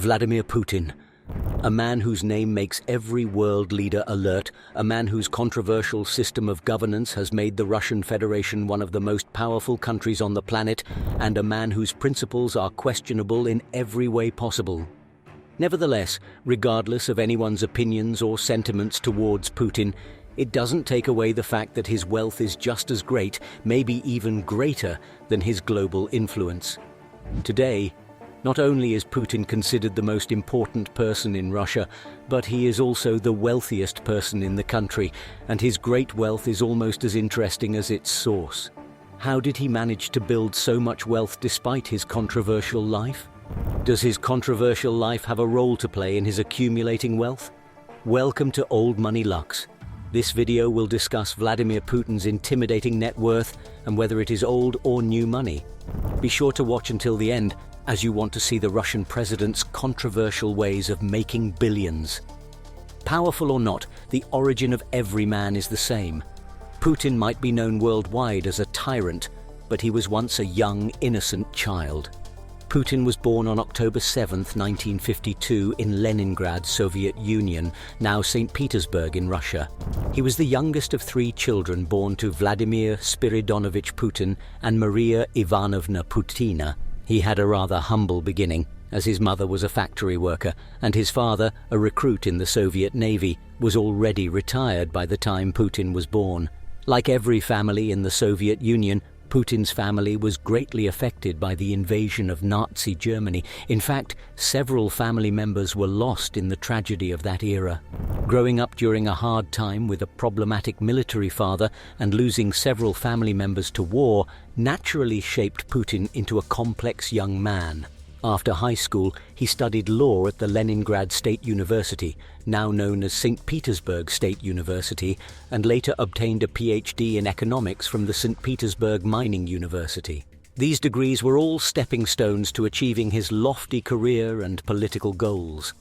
Vladimir Putin. A man whose name makes every world leader alert, a man whose controversial system of governance has made the Russian Federation one of the most powerful countries on the planet, and a man whose principles are questionable in every way possible. Nevertheless, regardless of anyone's opinions or sentiments towards Putin, it doesn't take away the fact that his wealth is just as great, maybe even greater, than his global influence. Today, not only is Putin considered the most important person in Russia, but he is also the wealthiest person in the country, and his great wealth is almost as interesting as its source. How did he manage to build so much wealth despite his controversial life? Does his controversial life have a role to play in his accumulating wealth? Welcome to Old Money Lux. This video will discuss Vladimir Putin's intimidating net worth and whether it is old or new money. Be sure to watch until the end, as you want to see the Russian president's controversial ways of making billions. Powerful or not, the origin of every man is the same. Putin might be known worldwide as a tyrant, but he was once a young, innocent child. Putin was born on October 7, 1952 in Leningrad, Soviet Union, now St. Petersburg in Russia. He was the youngest of 3 children born to Vladimir Spiridonovich Putin and Maria Ivanovna Putina. He had a rather humble beginning, as his mother was a factory worker, and his father, a recruit in the Soviet Navy, was already retired by the time Putin was born. Like every family in the Soviet Union, Putin's family was greatly affected by the invasion of Nazi Germany. In fact, several family members were lost in the tragedy of that era. Growing up during a hard time with a problematic military father and losing several family members to war naturally shaped Putin into a complex young man. After high school, he studied law at the Leningrad State University, now known as St. Petersburg State University, and later obtained a PhD in economics from the St. Petersburg Mining University. These degrees were all stepping stones to achieving his lofty career and political goals.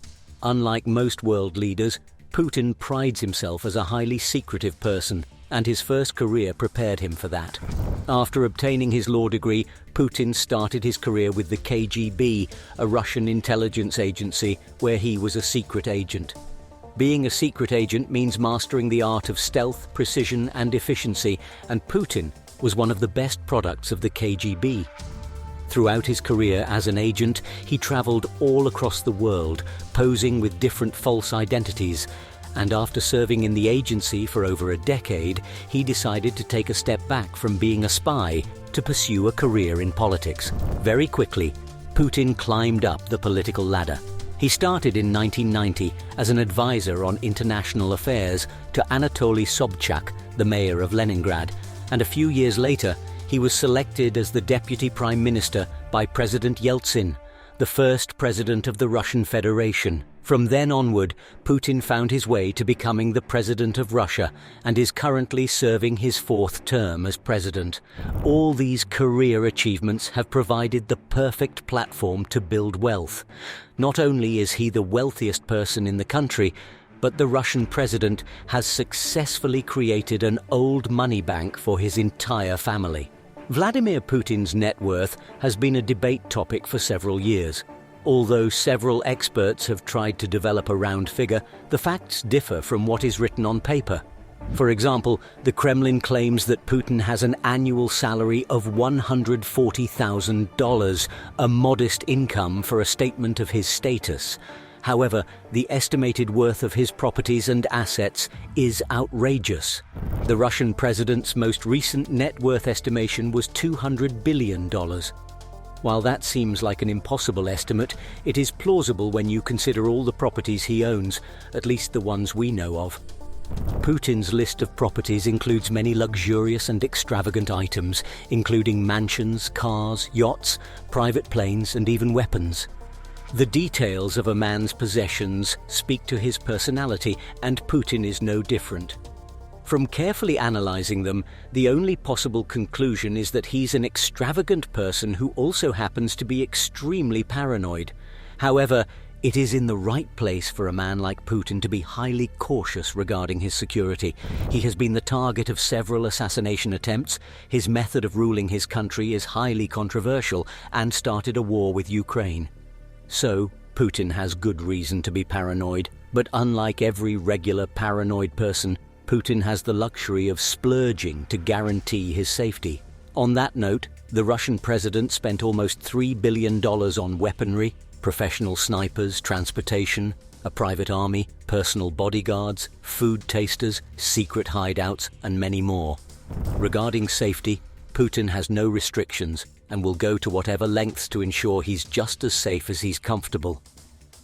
Unlike most world leaders, Putin prides himself as a highly secretive person, and his first career prepared him for that. After obtaining his law degree, Putin started his career with the KGB, a Russian intelligence agency where he was a secret agent. Being a secret agent means mastering the art of stealth, precision, and efficiency, and Putin was one of the best products of the KGB. Throughout his career as an agent, he traveled all across the world, posing with different false identities, and after serving in the agency for over a decade, he decided to take a step back from being a spy to pursue a career in politics. Very quickly, Putin climbed up the political ladder. He started in 1990 as an advisor on international affairs to Anatoly Sobchak, the mayor of Leningrad, and a few years later, he was selected as the deputy prime minister by President Yeltsin, the first president of the Russian Federation. From then onward, Putin found his way to becoming the president of Russia and is currently serving his 4th term as president. All these career achievements have provided the perfect platform to build wealth. Not only is he the wealthiest person in the country, but the Russian president has successfully created an old money bank for his entire family. Vladimir Putin's net worth has been a debate topic for several years. Although several experts have tried to develop a round figure, the facts differ from what is written on paper. For example, the Kremlin claims that Putin has an annual salary of $140,000, a modest income for a statement of his status. However, the estimated worth of his properties and assets is outrageous. The Russian president's most recent net worth estimation was $200 billion. While that seems like an impossible estimate, it is plausible when you consider all the properties he owns, at least the ones we know of. Putin's list of properties includes many luxurious and extravagant items, including mansions, cars, yachts, private planes, and even weapons. The details of a man's possessions speak to his personality, and Putin is no different. From carefully analyzing them, the only possible conclusion is that he's an extravagant person who also happens to be extremely paranoid. However, it is in the right place for a man like Putin to be highly cautious regarding his security. He has been the target of several assassination attempts, his method of ruling his country is highly controversial, and started a war with Ukraine. So, Putin has good reason to be paranoid, but unlike every regular paranoid person, Putin has the luxury of splurging to guarantee his safety. On that note, the Russian president spent almost $3 billion on weaponry, professional snipers, transportation, a private army, personal bodyguards, food tasters, secret hideouts, and many more. Regarding safety, Putin has no restrictions and will go to whatever lengths to ensure he's just as safe as he's comfortable.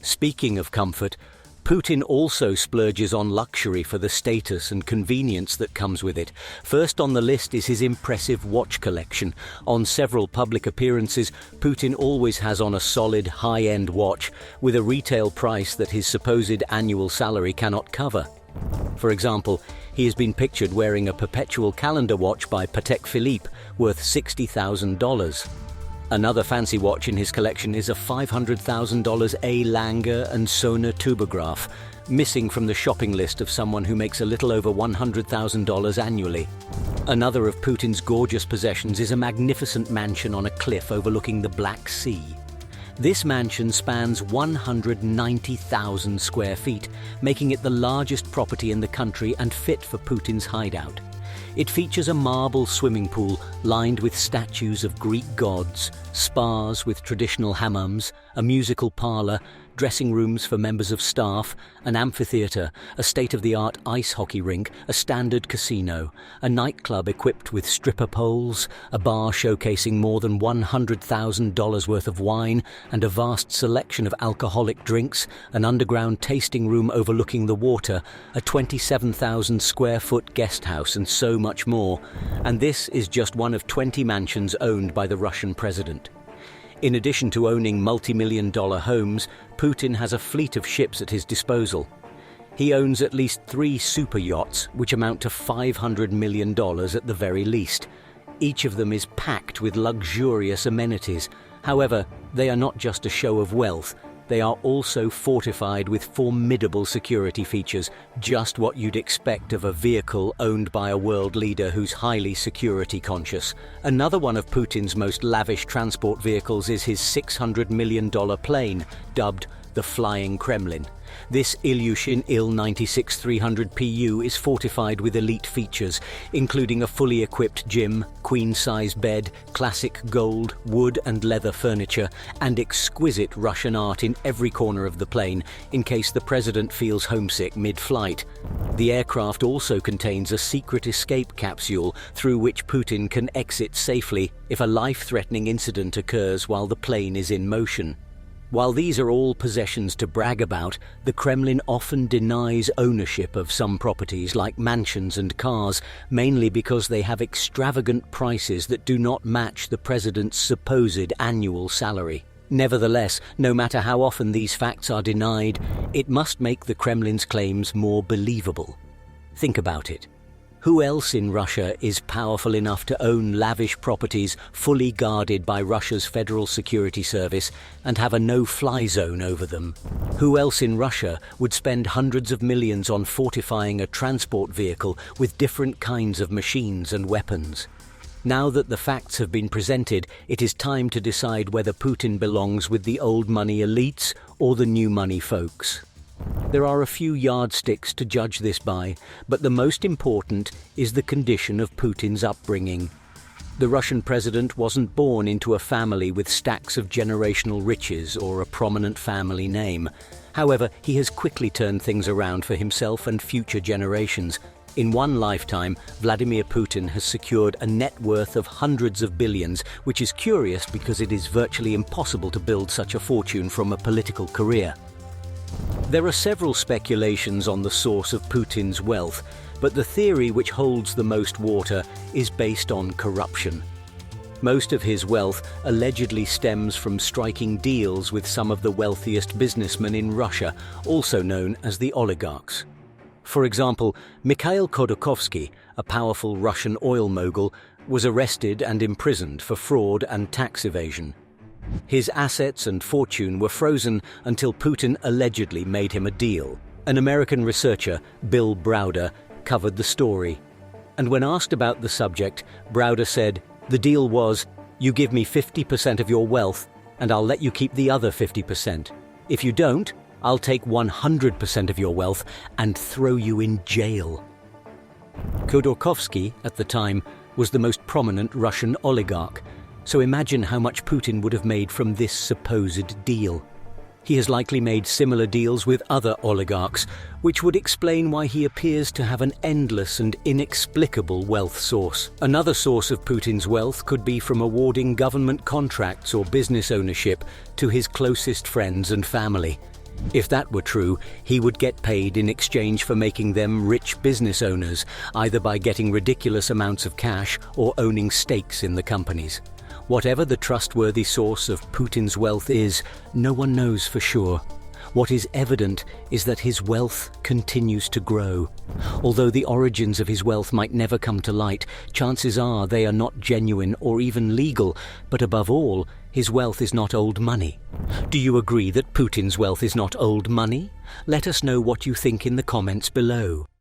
Speaking of comfort, Putin also splurges on luxury for the status and convenience that comes with it. First on the list is his impressive watch collection. On several public appearances, Putin always has on a solid, high-end watch with a retail price that his supposed annual salary cannot cover. For example, he has been pictured wearing a perpetual calendar watch by Patek Philippe worth $60,000. Another fancy watch in his collection is a $500,000 A. Lange and Söhne tubograph, missing from the shopping list of someone who makes a little over $100,000 annually. Another of Putin's gorgeous possessions is a magnificent mansion on a cliff overlooking the Black Sea. This mansion spans 190,000 square feet, making it the largest property in the country and fit for Putin's hideout. It features a marble swimming pool lined with statues of Greek gods, spas with traditional hammams, a musical parlor, dressing rooms for members of staff, an amphitheater, a state-of-the-art ice hockey rink, a standard casino, a nightclub equipped with stripper poles, a bar showcasing more than $100,000 worth of wine and a vast selection of alcoholic drinks, an underground tasting room overlooking the water, a 27,000 square foot guest house, and so much more. And this is just one of 20 mansions owned by the Russian president. In addition to owning multi-million-dollar homes, Putin has a fleet of ships at his disposal. He owns at least 3 super yachts, which amount to $500 million at the very least. Each of them is packed with luxurious amenities. However, they are not just a show of wealth. They are also fortified with formidable security features, just what you'd expect of a vehicle owned by a world leader who's highly security conscious. Another one of Putin's most lavish transport vehicles is his $600 million plane, dubbed the Flying Kremlin. This Ilyushin Il-96-300 PU is fortified with elite features, including a fully equipped gym, queen-size bed, classic gold, wood and leather furniture, and exquisite Russian art in every corner of the plane, in case the president feels homesick mid-flight. The aircraft also contains a secret escape capsule through which Putin can exit safely if a life-threatening incident occurs while the plane is in motion. While these are all possessions to brag about, the Kremlin often denies ownership of some properties like mansions and cars, mainly because they have extravagant prices that do not match the president's supposed annual salary. Nevertheless, no matter how often these facts are denied, it must make the Kremlin's claims more believable. Think about it. Who else in Russia is powerful enough to own lavish properties fully guarded by Russia's Federal Security Service and have a no-fly zone over them? Who else in Russia would spend hundreds of millions on fortifying a transport vehicle with different kinds of machines and weapons? Now that the facts have been presented, it is time to decide whether Putin belongs with the old money elites or the new money folks. There are a few yardsticks to judge this by, but the most important is the condition of Putin's upbringing. The Russian president wasn't born into a family with stacks of generational riches or a prominent family name. However, he has quickly turned things around for himself and future generations. In one lifetime, Vladimir Putin has secured a net worth of hundreds of billions, which is curious because it is virtually impossible to build such a fortune from a political career. There are several speculations on the source of Putin's wealth, but the theory which holds the most water is based on corruption. Most of his wealth allegedly stems from striking deals with some of the wealthiest businessmen in Russia, also known as the oligarchs. For example, Mikhail Khodorkovsky, a powerful Russian oil mogul, was arrested and imprisoned for fraud and tax evasion. His assets and fortune were frozen until Putin allegedly made him a deal. An American researcher, Bill Browder, covered the story. And when asked about the subject, Browder said, "The deal was, you give me 50% of your wealth, and I'll let you keep the other 50%. If you don't, I'll take 100% of your wealth and throw you in jail. Khodorkovsky, at the time, was the most prominent Russian oligarch, so imagine how much Putin would have made from this supposed deal. He has likely made similar deals with other oligarchs, which would explain why he appears to have an endless and inexplicable wealth source. Another source of Putin's wealth could be from awarding government contracts or business ownership to his closest friends and family. If that were true, he would get paid in exchange for making them rich business owners, either by getting ridiculous amounts of cash or owning stakes in the companies. Whatever the trustworthy source of Putin's wealth is, no one knows for sure. What is evident is that his wealth continues to grow. Although the origins of his wealth might never come to light, chances are they are not genuine or even legal, but above all, his wealth is not old money. Do you agree that Putin's wealth is not old money? Let us know what you think in the comments below.